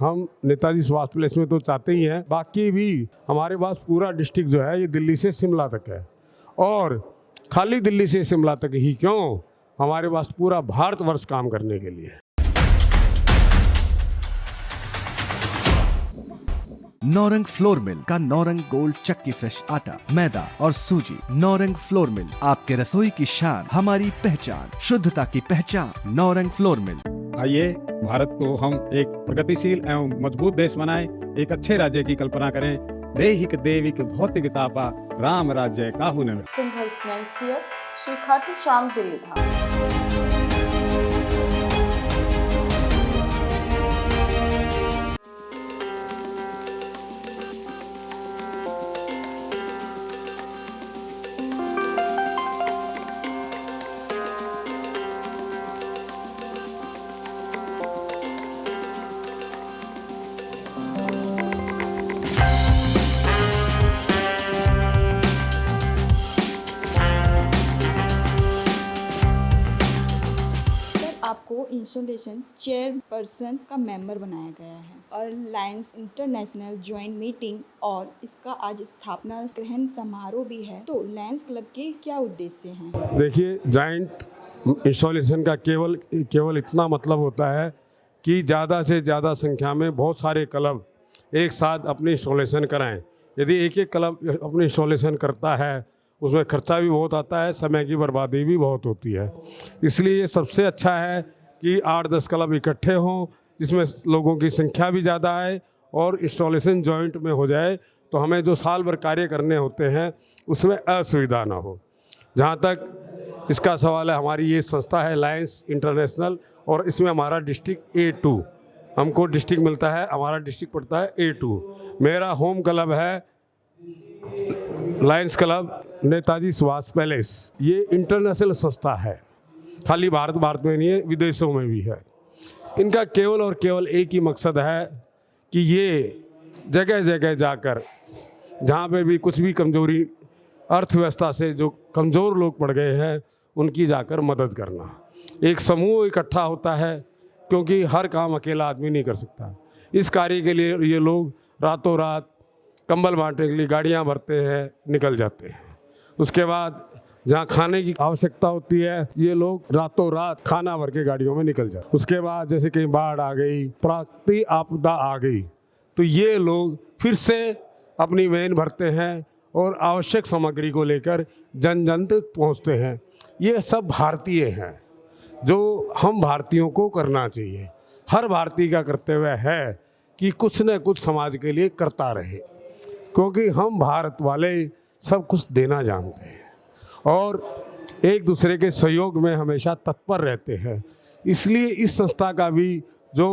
हम नेताजी सुभाष पैलेस में तो चाहते ही हैं, बाकी भी हमारे पास पूरा डिस्ट्रिक्ट जो है ये दिल्ली से शिमला तक है। और खाली दिल्ली से शिमला तक ही क्यों, हमारे पास पूरा भारतवर्ष काम करने के लिए। नौरंग फ्लोर मिल का नौरंग गोल्ड चक्की फ्रेश आटा, मैदा और सूजी। नौरंग फ्लोर मिल, आपके रसोई की शान, हमारी पहचान, शुद्धता की पहचान। Naurang flour mill. आइए भारत को हम एक प्रगतिशील एवं मजबूत देश बनाएं, एक अच्छे राज्य की कल्पना करें। देहिक देविक भौतिकतापा राम राज्य काहू न। सिंघल मेंसवेयर, श्री खाटू श्याम, दिल्ली धाम। आपको इंस्टॉलेशन चेयरपर्सन का मेंबर बनाया गया है और लायंस इंटरनेशनल जॉइंट मीटिंग और इसका आज स्थापना ग्रहण समारोह भी है। तो लायंस क्लब के क्या उद्देश्य हैं? देखिए, जॉइंट इंस्टॉलेशन का केवल इतना मतलब होता है कि ज़्यादा से ज़्यादा संख्या में बहुत सारे क्लब एक साथ अपनी इंस्टॉलेशन कराएं। यदि एक क्लब अपनी इंस्टॉलेशन करता है, उसमें खर्चा भी बहुत आता है, समय की बर्बादी भी बहुत होती है। इसलिए ये सबसे अच्छा है कि 8-10 क्लब इकट्ठे हों, जिसमें लोगों की संख्या भी ज़्यादा है और इंस्टॉलेशन जॉइंट में हो जाए, तो हमें जो साल भर कार्य करने होते हैं उसमें असुविधा ना हो। जहाँ तक इसका सवाल है, हमारी ये संस्था है लायंस इंटरनेशनल और इसमें हमारा डिस्ट्रिक्ट A2, हमको डिस्ट्रिक्ट मिलता है, हमारा डिस्ट्रिक्ट पड़ता है A2। मेरा होम क्लब है Lions club Netaji Subhash palace. ये इंटरनेशनल संस्था है, खाली भारत में नहीं है, विदेशों में भी है। इनका केवल और केवल एक ही मकसद है कि ये जगह जगह जाकर जहाँ पे भी कुछ भी कमजोरी, अर्थव्यवस्था से जो कमज़ोर लोग पड़ गए हैं, उनकी जाकर मदद करना। एक समूह इकट्ठा होता है, क्योंकि हर काम अकेला आदमी नहीं कर सकता। इस कार्य के लिए ये लोग रातों रात कंबल बांटने के लिए गाड़ियाँ भरते हैं, निकल जाते हैं। उसके बाद जहाँ खाने की आवश्यकता होती है, ये लोग रातों रात खाना भर के गाड़ियों में निकल जाते हैं। उसके बाद जैसे कहीं बाढ़ आ गई, प्राकृतिक आपदा आ गई, तो ये लोग फिर से अपनी वैन भरते हैं और आवश्यक सामग्री को लेकर जन जन तक पहुँचते हैं। ये सब भारतीय हैं, जो हम भारतीयों को करना चाहिए। हर भारतीय का कर्तव्य है कि कुछ न कुछ समाज के लिए करता रहे, क्योंकि हम भारत वाले सब कुछ देना जानते हैं और एक दूसरे के सहयोग में हमेशा तत्पर रहते हैं। इसलिए इस संस्था का भी जो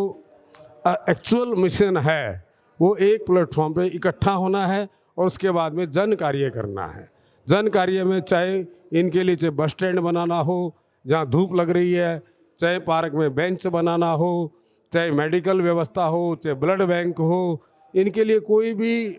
एक्चुअल मिशन है, वो एक प्लेटफॉर्म पे इकट्ठा होना है और उसके बाद में जन कार्य करना है। जन कार्य में चाहे इनके लिए बस स्टैंड बनाना हो जहाँ धूप लग रही है, चाहे पार्क में बेंच बनाना हो, चाहे मेडिकल व्यवस्था हो, चाहे ब्लड बैंक हो, इनके लिए कोई भी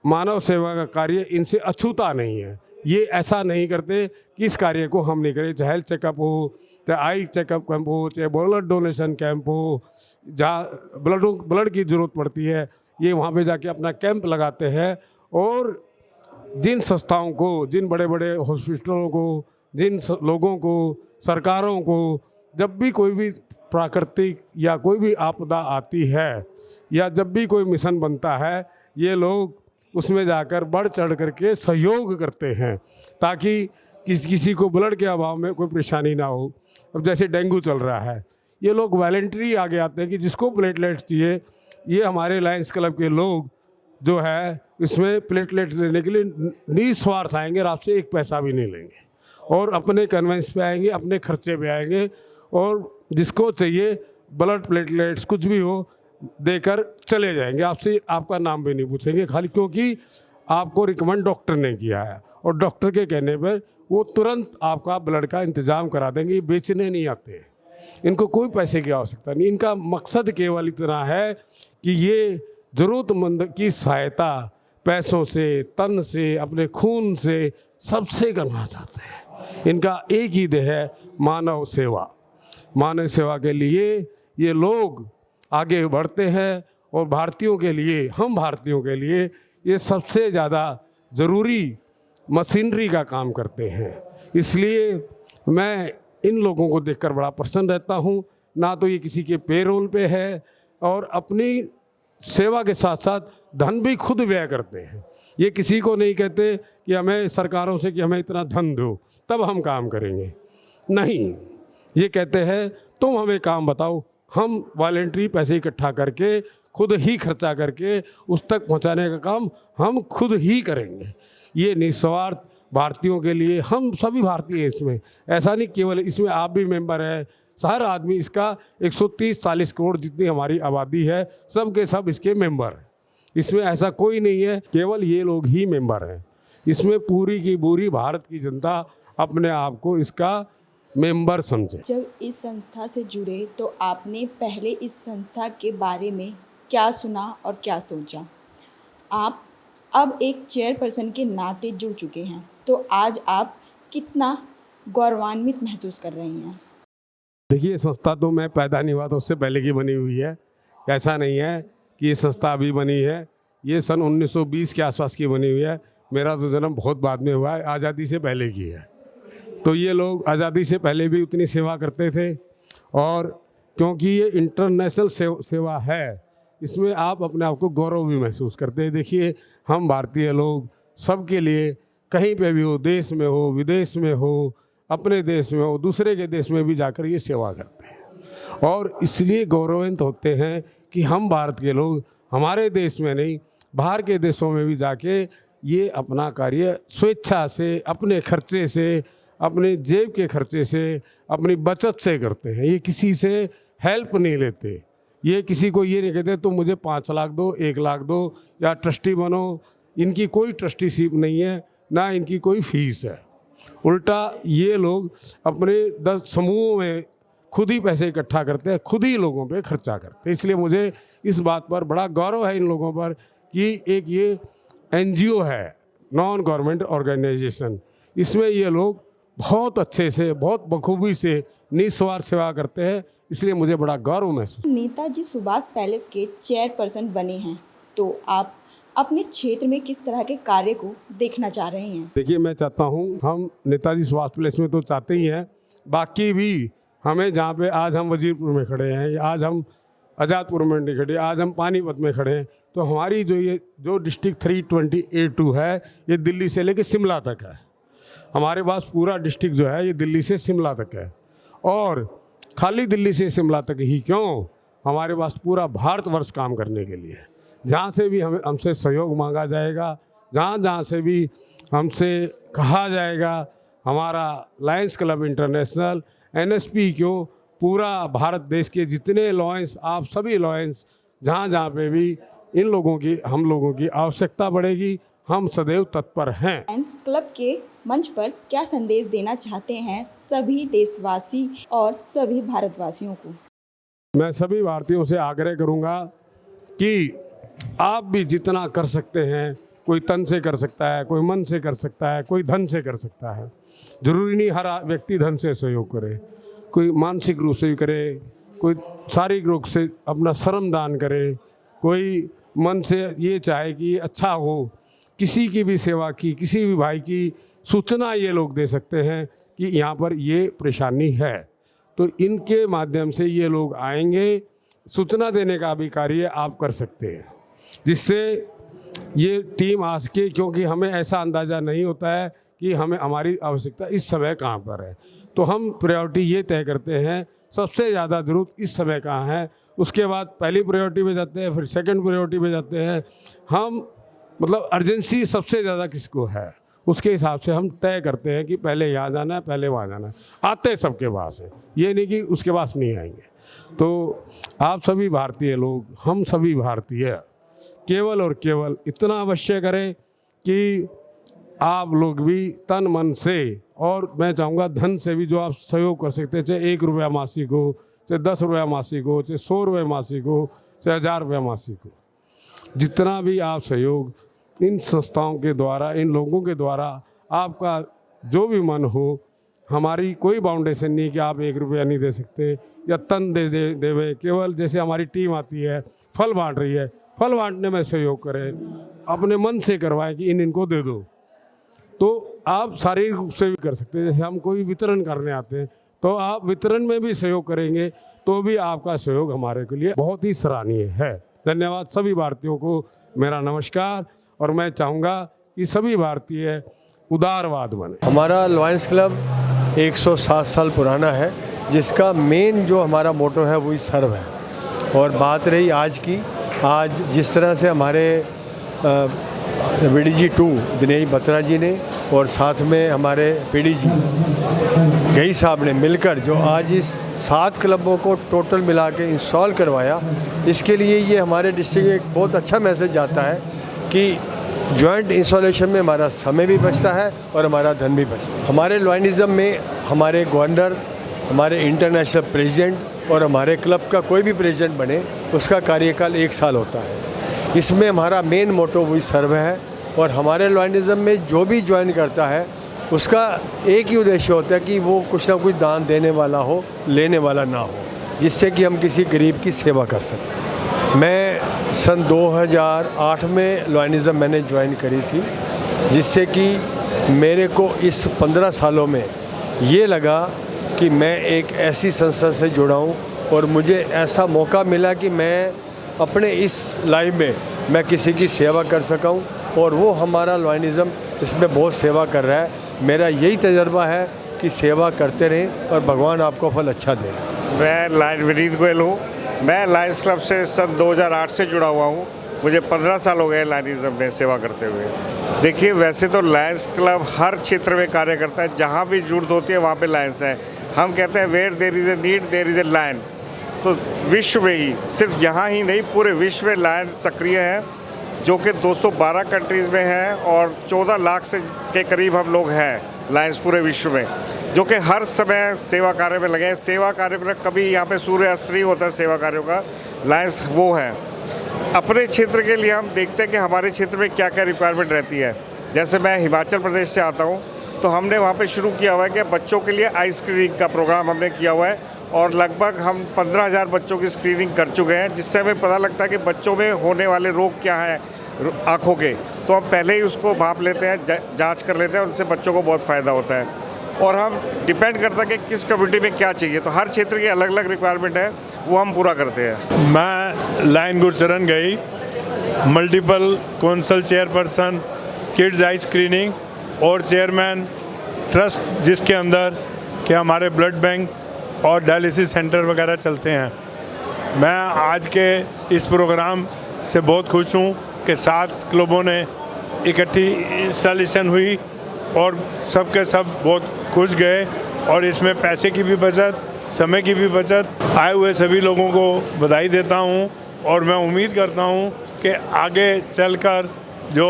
मानव सेवा का कार्य इनसे अछूता नहीं है। ये ऐसा नहीं करते कि इस कार्य को हम नहीं करें। चाहे हेल्थ चेकअप हो, चाहे आई चेकअप कैंप हो, चाहे ब्लड डोनेशन कैंप हो, जहाँ ब्लड की ज़रूरत पड़ती है, ये वहाँ पे जाके अपना कैंप लगाते हैं। और जिन संस्थाओं को, जिन बड़े बड़े हॉस्पिटलों को, जिन लोगों को, सरकारों को जब भी कोई भी प्राकृतिक या कोई भी आपदा आती है या जब भी कोई मिशन बनता है, ये लोग उसमें जाकर बढ़ चढ़ करके सहयोग करते हैं, ताकि किसी को ब्लड के अभाव में कोई परेशानी ना हो। अब जैसे डेंगू चल रहा है, ये लोग वॉलंटरी आगे आते हैं कि जिसको प्लेटलेट्स चाहिए, ये हमारे लायंस क्लब के लोग जो है इसमें प्लेटलेट लेने के लिए निस्वार्थ आएंगे और आपसे एक पैसा भी नहीं लेंगे और अपने कन्वेंस पे आएंगे, अपने खर्चे पे आएंगे और जिसको चाहिए ब्लड प्लेटलेट्स कुछ भी हो देकर चले जाएंगे। आपसे आपका नाम भी नहीं पूछेंगे, खाली क्योंकि आपको रिकमेंड डॉक्टर ने किया है और डॉक्टर के कहने पर वो तुरंत आपका ब्लड का इंतज़ाम करा देंगे। ये बेचने नहीं आते हैं, इनको कोई पैसे की आवश्यकता नहीं। इनका मकसद केवल इतना है कि ये ज़रूरतमंद की सहायता पैसों से, तन से, अपने खून से, सबसे करना चाहते हैं। इनका एक ही ध्येय है, मानव सेवा। मानव सेवा के लिए ये लोग आगे बढ़ते हैं और भारतीयों के लिए, हम भारतीयों के लिए ये सबसे ज़्यादा ज़रूरी मशीनरी का काम करते हैं। इसलिए मैं इन लोगों को देखकर बड़ा प्रसन्न रहता हूँ। ना तो ये किसी के पेरोल पे है और अपनी सेवा के साथ साथ धन भी खुद व्यय करते हैं। ये किसी को नहीं कहते कि हमें सरकारों से कि हमें इतना धन दो तब हम काम करेंगे, नहीं, ये कहते हैं तुम हमें काम बताओ, हम वॉलेंटरी पैसे इकट्ठा करके खुद ही खर्चा करके उस तक पहुंचाने का काम हम खुद ही करेंगे। ये निस्वार्थ भारतीयों के लिए, हम सभी भारतीय इसमें, ऐसा नहीं केवल इसमें आप भी मेंबर हैं, हर आदमी इसका 130-40 करोड़ जितनी हमारी आबादी है सब के सब इसके मेंबर हैं। इसमें ऐसा कोई नहीं है केवल ये लोग ही मेंबर हैं, इसमें पूरी की पूरी भारत की जनता अपने आप को इसका मेंबर समझे। जब इस संस्था से जुड़े तो आपने पहले इस संस्था के बारे में क्या सुना और क्या सोचा? आप अब एक चेयरपर्सन के नाते जुड़ चुके हैं, तो आज आप कितना गौरवान्वित महसूस कर रही हैं? देखिए, संस्था तो मैं पैदा नहीं हुआ तो उससे पहले की बनी हुई है। ऐसा नहीं है कि ये संस्था अभी बनी है, ये सन 1920 के आसपास की बनी हुई है। मेरा तो जन्म बहुत बाद में हुआ है, आज़ादी से पहले की है। तो ये लोग आज़ादी से पहले भी उतनी सेवा करते थे, और क्योंकि ये इंटरनेशनल सेवा है, इसमें आप अपने आप को गौरव भी महसूस करते हैं। देखिए, हम भारतीय लोग सबके लिए कहीं पे भी हो, देश में हो, विदेश में हो, अपने देश में हो, दूसरे के देश में भी जाकर ये सेवा करते हैं, और इसलिए गौरवान्वित होते हैं कि हम भारत के लोग हमारे देश में नहीं, बाहर के देशों में भी जाके ये अपना कार्य स्वेच्छा से, अपने खर्चे से, अपने जेब के खर्चे से, अपनी बचत से करते हैं। ये किसी से हेल्प नहीं लेते, ये किसी को ये नहीं कहते तुम मुझे 5 लाख दो, 1 लाख दो या ट्रस्टी बनो। इनकी कोई ट्रस्टीशिप नहीं है, ना इनकी कोई फीस है। उल्टा ये लोग अपने 10 समूहों में खुद ही पैसे इकट्ठा करते हैं, खुद ही लोगों पे खर्चा करते हैं। इसलिए मुझे इस बात पर बड़ा गौरव है इन लोगों पर कि एक ये NGO है, नॉन गवर्नमेंट ऑर्गेनाइजेशन, इसमें ये लोग बहुत अच्छे से, बहुत बखूबी से निस्वार्थ सेवा करते हैं। इसलिए मुझे बड़ा गौरव महसूस। नेताजी सुभाष पैलेस के चेयरपर्सन बने हैं, तो आप अपने क्षेत्र में किस तरह के कार्य को देखना चाह रहे हैं? देखिए, मैं चाहता हूँ, हम नेताजी सुभाष पैलेस में तो चाहते ही हैं, बाकी भी हमें जहाँ पे आज हम वजीरपुर में खड़े हैं, आज हम आज़ादपुर में नहीं खड़े, आज हम पानीपत में खड़े हैं, तो हमारी जो डिस्ट्रिक्ट 320A2 है, ये दिल्ली से लेकर शिमला तक है। हमारे पास पूरा डिस्ट्रिक्ट जो है ये दिल्ली से शिमला तक है, और खाली दिल्ली से शिमला तक ही क्यों, हमारे पास पूरा भारतवर्ष काम करने के लिए है। जहाँ से भी हमसे सहयोग मांगा जाएगा, जहाँ से भी हमसे कहा जाएगा, हमारा लायंस क्लब इंटरनेशनल, NSP क्यों, पूरा भारत देश के जितने लॉयंस, आप सभी लॉयंस, जहाँ पे भी इन लोगों की, हम लोगों की आवश्यकता बढ़ेगी, हम सदैव तत्पर हैं। लायंस क्लब के मंच पर क्या संदेश देना चाहते हैं सभी देशवासी और सभी भारतवासियों को? मैं सभी भारतीयों से आग्रह करूंगा कि आप भी जितना कर सकते हैं, कोई तन से कर सकता है, कोई मन से कर सकता है, कोई धन से कर सकता है। जरूरी नहीं हर व्यक्ति धन से सहयोग करे, कोई मानसिक रूप से भी करे, कोई शारीरिक रूप से अपना श्रम दान करे, कोई मन से ये चाहे कि अच्छा हो, किसी की भी सेवा की, किसी भी भाई की सूचना ये लोग दे सकते हैं कि यहाँ पर ये परेशानी है, तो इनके माध्यम से ये लोग आएंगे, सूचना देने का भी कार्य आप कर सकते हैं, जिससे ये टीम आ सके, क्योंकि हमें ऐसा अंदाज़ा नहीं होता है कि हमें हमारी आवश्यकता इस समय कहाँ पर है, तो हम प्रायोरिटी ये तय करते हैं सबसे ज़्यादा ज़रूरत इस समय कहाँ है, उसके बाद पहली प्रायोरिटी पे जाते हैं, फिर सेकंड प्रायोरिटी पे जाते हैं। हम मतलब अर्जेंसी सबसे ज़्यादा किसको है, उसके हिसाब से हम तय करते हैं कि पहले यहाँ जाना है, पहले वहाँ जाना है। आते सबके पास हैं, ये नहीं कि उसके पास नहीं आएंगे। तो आप सभी भारतीय लोग, हम सभी भारतीय केवल और केवल इतना अवश्य करें कि आप लोग भी तन मन से, और मैं चाहूँगा धन से भी जो आप सहयोग कर सकते हैं, चाहे 1 रुपया मासिक हो, चाहे 10 रुपया मासिक हो, चाहे 100 रुपये मासिक हो, चाहे 1000 रुपया मासिक हो, जितना भी आप सहयोग इन संस्थाओं के द्वारा, इन लोगों के द्वारा, आपका जो भी मन हो, हमारी कोई बाउंडेशन नहीं कि आप 1 रुपया नहीं दे सकते या तन देवे। केवल जैसे हमारी टीम आती है, फल बांट रही है, फल बांटने में सहयोग करें, अपने मन से करवाएं कि इनको दे दो। तो आप शारीरिक रूप से भी कर सकते हैं, जैसे हम कोई वितरण करने आते हैं तो आप वितरण में भी सहयोग करेंगे तो भी आपका सहयोग हमारे के लिए बहुत ही सराहनीय है। धन्यवाद। सभी भारतीयों को मेरा नमस्कार, और मैं चाहूँगा कि सभी भारतीय उदारवाद बने। हमारा लॉयंस क्लब 107 साल पुराना है, जिसका मेन जो हमारा मोटो है वही सर्व है। और बात रही आज की, आज जिस तरह से हमारे VDG 2 दिनेश बत्रा जी ने और साथ में हमारे PDG गई साहब ने मिलकर जो आज इस 7 क्लबों को टोटल मिला के इंस्टॉल करवाया, इसके लिए ये हमारे डिस्ट्रिक्ट एक बहुत अच्छा मैसेज जाता है कि जॉइंट इंस्टॉलेशन में हमारा समय भी बचता है और हमारा धन भी बचता है। हमारे लॉयनिज़म में हमारे गवर्नर, हमारे इंटरनेशनल प्रेसिडेंट और हमारे क्लब का कोई भी प्रेसिडेंट बने उसका कार्यकाल 1 साल होता है। इसमें हमारा मेन मोटो वही सर्व है, और हमारे लॉयनिज़म में जो भी ज्वाइन करता है उसका एक ही उद्देश्य होता है कि वो कुछ ना कुछ दान देने वाला हो, लेने वाला ना हो, जिससे कि हम किसी गरीब की सेवा कर सकें। मैं सन 2008 में लॉयनिज़म मैंने ज्वाइन करी थी, जिससे कि मेरे को इस 15 सालों में ये लगा कि मैं एक ऐसी संस्था से जुड़ा हूँ और मुझे ऐसा मौका मिला कि मैं अपने इस लाइफ में मैं किसी की सेवा कर सका हूँ, और वो हमारा लॉयनिज़म इसमें बहुत सेवा कर रहा है। मेरा यही तजर्बा है कि सेवा करते रहें और भगवान आपको फल अच्छा दे। मैं विनीत गोयल हूँ। मैं लायंस क्लब से सन 2008 से जुड़ा हुआ हूँ। मुझे 15 साल हो गए लॉयनिज़म में सेवा करते हुए। देखिए, वैसे तो लायंस क्लब हर क्षेत्र में कार्य करता है, जहाँ भी जरूरत होती है वहाँ पे लायंस है। हम कहते हैं where there is a need there is a lion. तो विश्व में ही, सिर्फ यहाँ ही नहीं, पूरे विश्व में लायन सक्रिय है, जो कि 212 कंट्रीज़ में है, और 14 लाख से के करीब हम लोग हैं लायंस पूरे विश्व में, जो कि हर समय सेवा कार्य में लगे हैं। सेवा कार्य में कभी यहाँ पे सूर्य अस्त नहीं होता सेवा कार्यों का। लायंस वो है। अपने क्षेत्र के लिए हम देखते हैं कि हमारे क्षेत्र में क्या क्या रिक्वायरमेंट रहती है। जैसे मैं हिमाचल प्रदेश से आता हूँ, तो हमने वहाँ पे शुरू किया हुआ है कि बच्चों के लिए आई स्क्रीनिंग का प्रोग्राम हमने किया हुआ है, और लगभग हम 15,000 बच्चों की स्क्रीनिंग कर चुके हैं, जिससे हमें पता लगता है कि बच्चों में होने वाले रोग क्या हैं आँखों के। तो हम पहले ही उसको भांप लेते हैं, जांच कर लेते हैं, उनसे बच्चों को बहुत फ़ायदा होता है। और हम डिपेंड करता है कि किस कम्युनिटी में क्या चाहिए, तो हर क्षेत्र की अलग अलग रिक्वायरमेंट है, वो हम पूरा करते हैं। मैं लाइन गुरचरण गई, multiple council chairperson, kids eye screening और चेयरमैन ट्रस्ट, जिसके अंदर कि हमारे ब्लड बैंक और डायलिसिस सेंटर वगैरह चलते हैं। मैं आज के इस प्रोग्राम से बहुत खुश हूँ कि 7 क्लबों ने इकट्ठी इंस्टॉलेशन हुई और सब के सब बहुत खुश गए, और इसमें पैसे की भी बचत, समय की भी बचत। आए हुए सभी लोगों को बधाई देता हूँ, और मैं उम्मीद करता हूँ कि आगे चलकर जो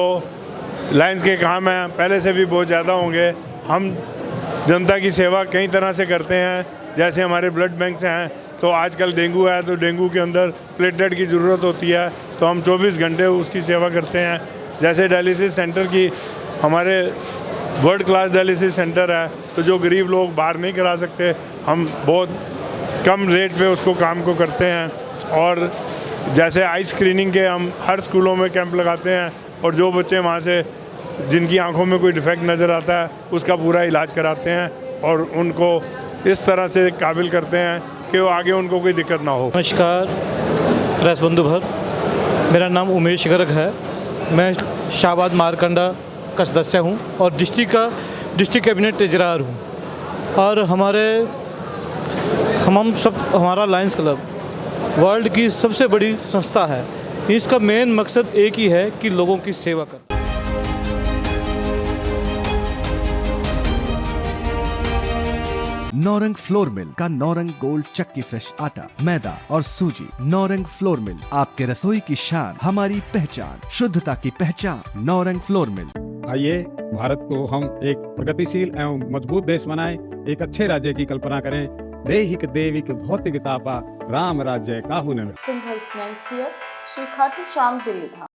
लायंस के काम हैं पहले से भी बहुत ज़्यादा होंगे। हम जनता की सेवा कई तरह से करते हैं, जैसे हमारे ब्लड बैंक से हैं, तो आजकल डेंगू है तो डेंगू के अंदर प्लेटलेट की ज़रूरत होती है, तो हम 24 घंटे उसकी सेवा करते हैं। जैसे डायलिसिस सेंटर की, हमारे वर्ल्ड क्लास डायलिसिस सेंटर है, तो जो गरीब लोग बाहर नहीं करा सकते, हम बहुत कम रेट पे उसको काम को करते हैं। और जैसे आई स्क्रीनिंग के हम हर स्कूलों में कैंप लगाते हैं, और जो बच्चे वहाँ से जिनकी आंखों में कोई डिफेक्ट नज़र आता है उसका पूरा इलाज कराते हैं, और उनको इस तरह से काबिल करते हैं कि वो आगे उनको कोई दिक्कत ना हो। नमस्कार प्रेस बंधु भर, मेरा नाम उमेश गर्ग है। मैं शाहबाद मारकंडा का सदस्य हूँ और डिस्ट्रिक्ट कैबिनेट ट्रेजरर हूँ। और हमारा लायंस क्लब वर्ल्ड की सबसे बड़ी संस्था है। इसका मेन मकसद एक ही है कि लोगों की सेवा करना। नौरंग फ्लोर मिल का नौरंग गोल्ड चक्की फ्रेश आटा, मैदा और सूजी। नौरंग फ्लोर मिल, आपके रसोई की शान, हमारी पहचान, शुद्धता की पहचान। Naurang flour mill. आइए भारत को हम एक प्रगतिशील एवं मजबूत देश बनाएं, एक अच्छे राज्य की कल्पना करें। दैहिक देविक भौतिक तापा राम राज्य काहू न। सिंघल्स मेंस वियर, श्री खाटू श्याम दिल्ली धाम।